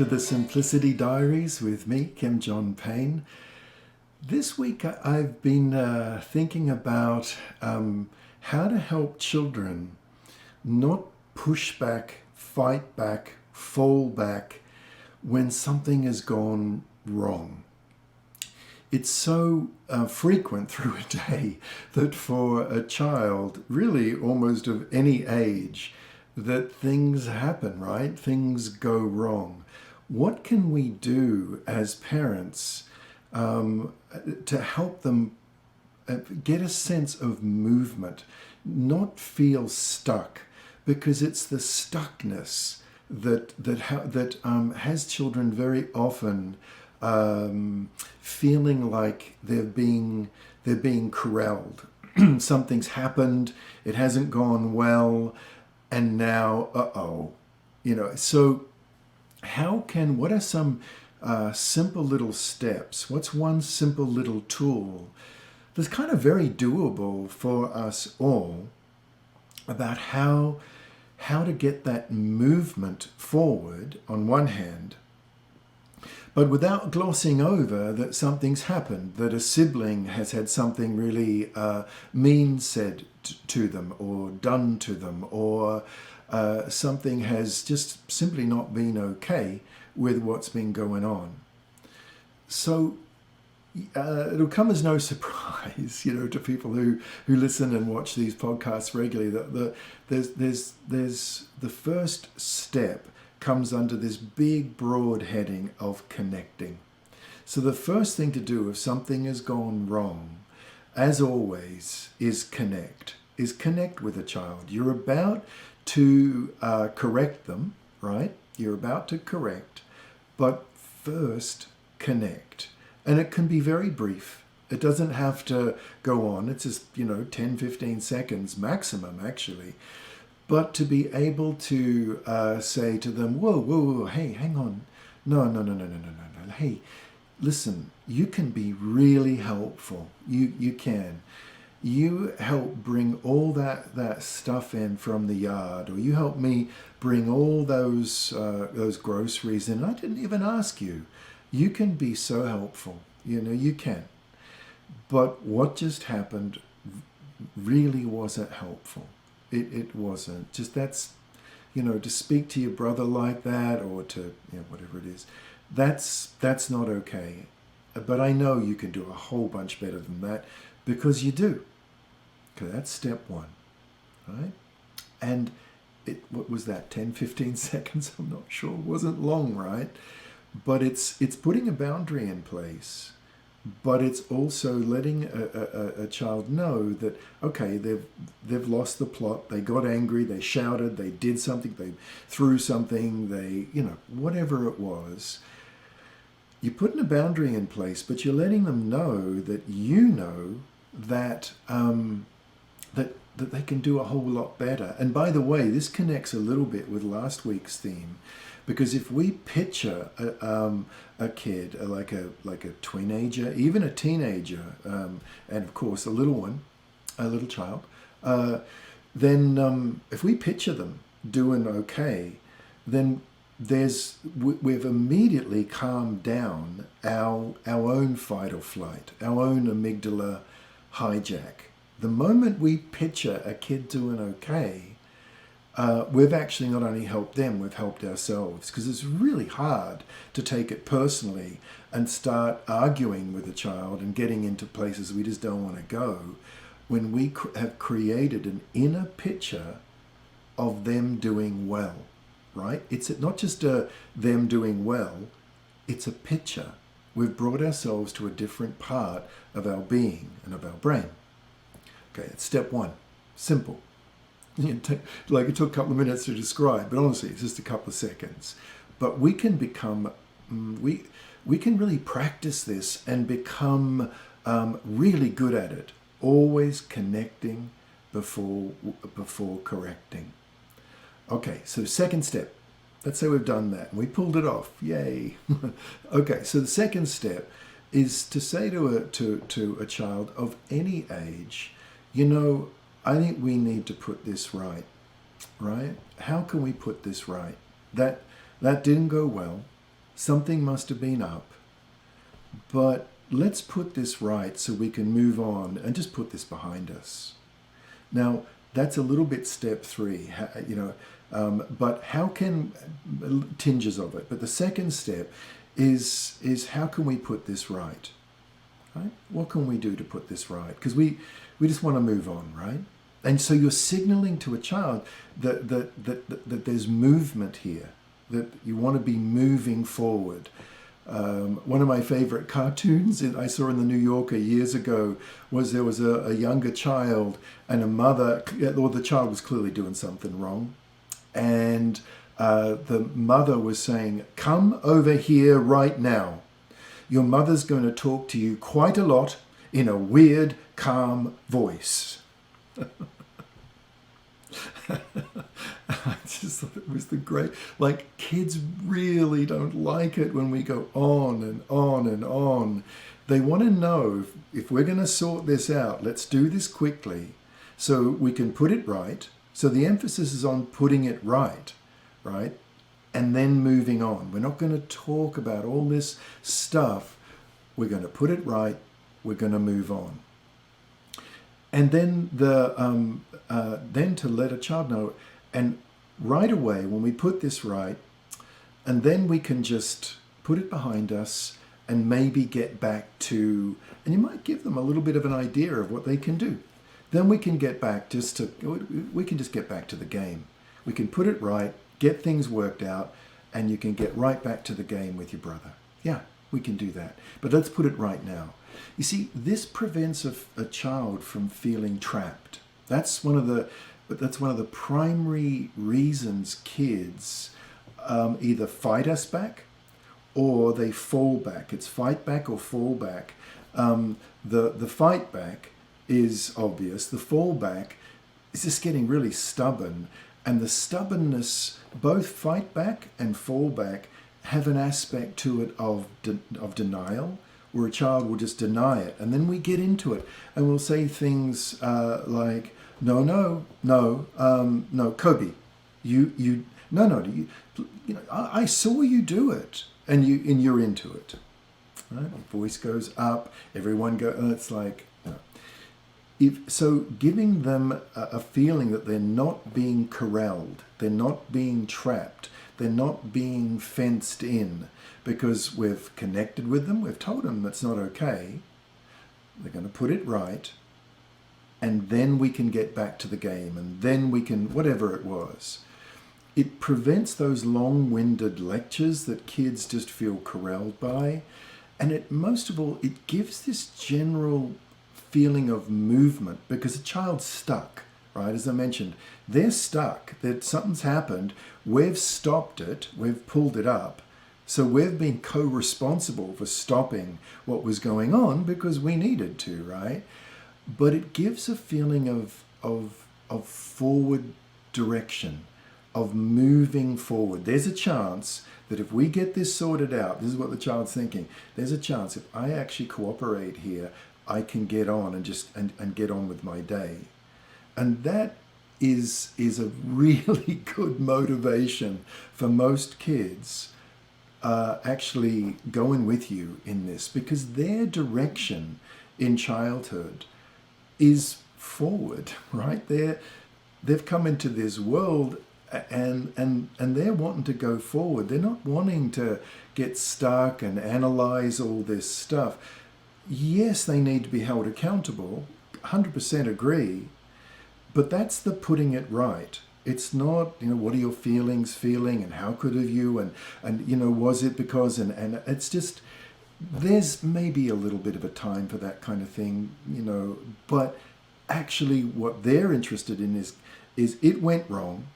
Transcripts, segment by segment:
to the Simplicity Diaries with me, Kim John Payne. This week I've been thinking about how to help children not push back, fight back, fall back when something has gone wrong. It's so frequent through a day that for a child, really almost of any age, that things happen, right? Things go wrong. What can we do as parents to help them get a sense of movement, not feel stuck? Because it's the stuckness that has children very often feeling like they're being corralled. Something's happened, it hasn't gone well, and now, So what are some simple little steps? What's one simple little tool that's kind of very doable for us all about how to get that movement forward on one hand, but without glossing over that something's happened, that a sibling has had something really mean said to them or done to them, or something has just simply not been okay with what's been going on. So it'll come as no surprise, to people who listen and watch these podcasts regularly, that there's the first step comes under this big, broad heading of connecting. So the first thing to do if something has gone wrong, as always, is connect with a child. You're about to correct them, right? You're about to correct, but first connect. And it can be very brief. It doesn't have to go on. It's just, 10, 15 seconds maximum, actually. But to be able to say to them, whoa, hey, hang on. No. Hey, listen, you can be really helpful. You can. You help bring all that stuff in from the yard, or you help me bring all those groceries in. I didn't even ask you. You can be so helpful. You can. But what just happened really wasn't helpful. It wasn't. Just that's, to speak to your brother like that, or to, whatever it is, that's not okay. But I know you can do a whole bunch better than that, because you do. Okay, that's step one, right? And what was that, 10, 15 seconds? I'm not sure. It wasn't long, right? But it's putting a boundary in place. But it's also letting a child know that, okay, they've lost the plot, they got angry, they shouted, they did something, they threw something, they, whatever it was. You're putting a boundary in place, but you're letting them know that that that they can do a whole lot better. And by the way, this connects a little bit with last week's theme. Because if we picture a kid, like a teenager, even a teenager, and of course a little child, then if we picture them doing okay, then we've immediately calmed down our own fight or flight, our own amygdala hijack. The moment we picture a kid doing okay, we've actually not only helped them, we've helped ourselves, because it's really hard to take it personally and start arguing with a child and getting into places we just don't want to go when we have created an inner picture of them doing well, right? It's not just them doing well, it's a picture. We've brought ourselves to a different part of our being and of our brain. Okay, it's step one. Simple. It took a couple of minutes to describe, but honestly, it's just a couple of seconds. But we can become, we can really practice this and become really good at it. Always connecting before correcting. Okay, so second step. Let's say we've done that and we pulled it off. Yay! Okay, so the second step is to say to a child of any age, I think we need to put this right? How can we put this right? That didn't go well. Something must have been up. But let's put this right so we can move on and just put this behind us. Now, that's a little bit step 3, but how can, tinges of it. But the second step is how can we put this right? Right? What can we do to put this right? Because we just want to move on, right? And so you're signaling to a child that there's movement here, that you want to be moving forward. One of my favorite cartoons I saw in the New Yorker years ago was there was a younger child and a mother, or the child was clearly doing something wrong. And the mother was saying, "Come over here right now. Your mother's going to talk to you quite a lot in a weird, calm voice." I just thought it was the great, like, kids really don't like it when we go on and on and on. They want to know if we're going to sort this out, let's do this quickly so we can put it right. So the emphasis is on putting it right? And then moving on. We're not going to talk about all this stuff. We're going to put it right. We're going to move on. And then then to let a child know, and right away when we put this right, and then we can just put it behind us and maybe get back to, and you might give them a little bit of an idea of what they can do. Then we can get back we can just get back to the game. We can put it right, get things worked out, and you can get right back to the game with your brother. Yeah, we can do that. But let's put it right now. You see, this prevents a child from feeling trapped. That's one of the primary reasons kids either fight us back or they fall back. It's fight back or fall back. The fight back is obvious. The fall back is just getting really stubborn. And the stubbornness, both fight back and fall back, have an aspect to it of denial, where a child will just deny it. And then we get into it and we'll say things like, no, Kobe, I saw you do it, and you're into it. Right? The voice goes up, everyone goes, and it's like, so giving them a feeling that they're not being corralled, they're not being trapped, they're not being fenced in, because we've connected with them, we've told them it's not okay, they're going to put it right, and then we can get back to the game, and then we can, whatever it was. It prevents those long-winded lectures that kids just feel corralled by, and most of all, it gives this general feeling of movement, because a child's stuck, right? As I mentioned, they're stuck, that something's happened, we've stopped it, we've pulled it up, so we've been co-responsible for stopping what was going on because we needed to, right? But it gives a feeling of forward direction, of moving forward. There's a chance that if we get this sorted out, this is what the child's thinking, there's a chance if I actually cooperate here, I can get on and get on with my day. And that is a really good motivation for most kids actually going with you in this, because their direction in childhood is forward, right? They've come into this world and they're wanting to go forward. They're not wanting to get stuck and analyze all this stuff. Yes, they need to be held accountable, 100% agree, but that's the putting it right. It's not, what are your feelings feeling, and how could have you, and was it because, and it's just, there's maybe a little bit of a time for that kind of thing, but actually what they're interested in is it went wrong.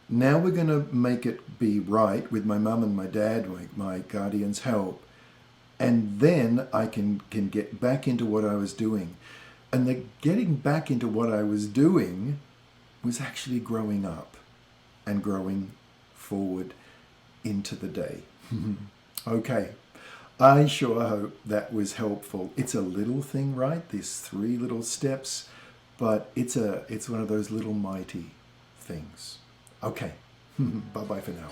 Now we're going to make it be right with my mum and my dad, my guardian's help. And then I can get back into what I was doing. And the getting back into what I was doing was actually growing up and growing forward into the day. Okay, I sure hope that was helpful. It's a little thing, right? These 3 little steps, but it's one of those little mighty things. Okay, bye-bye for now.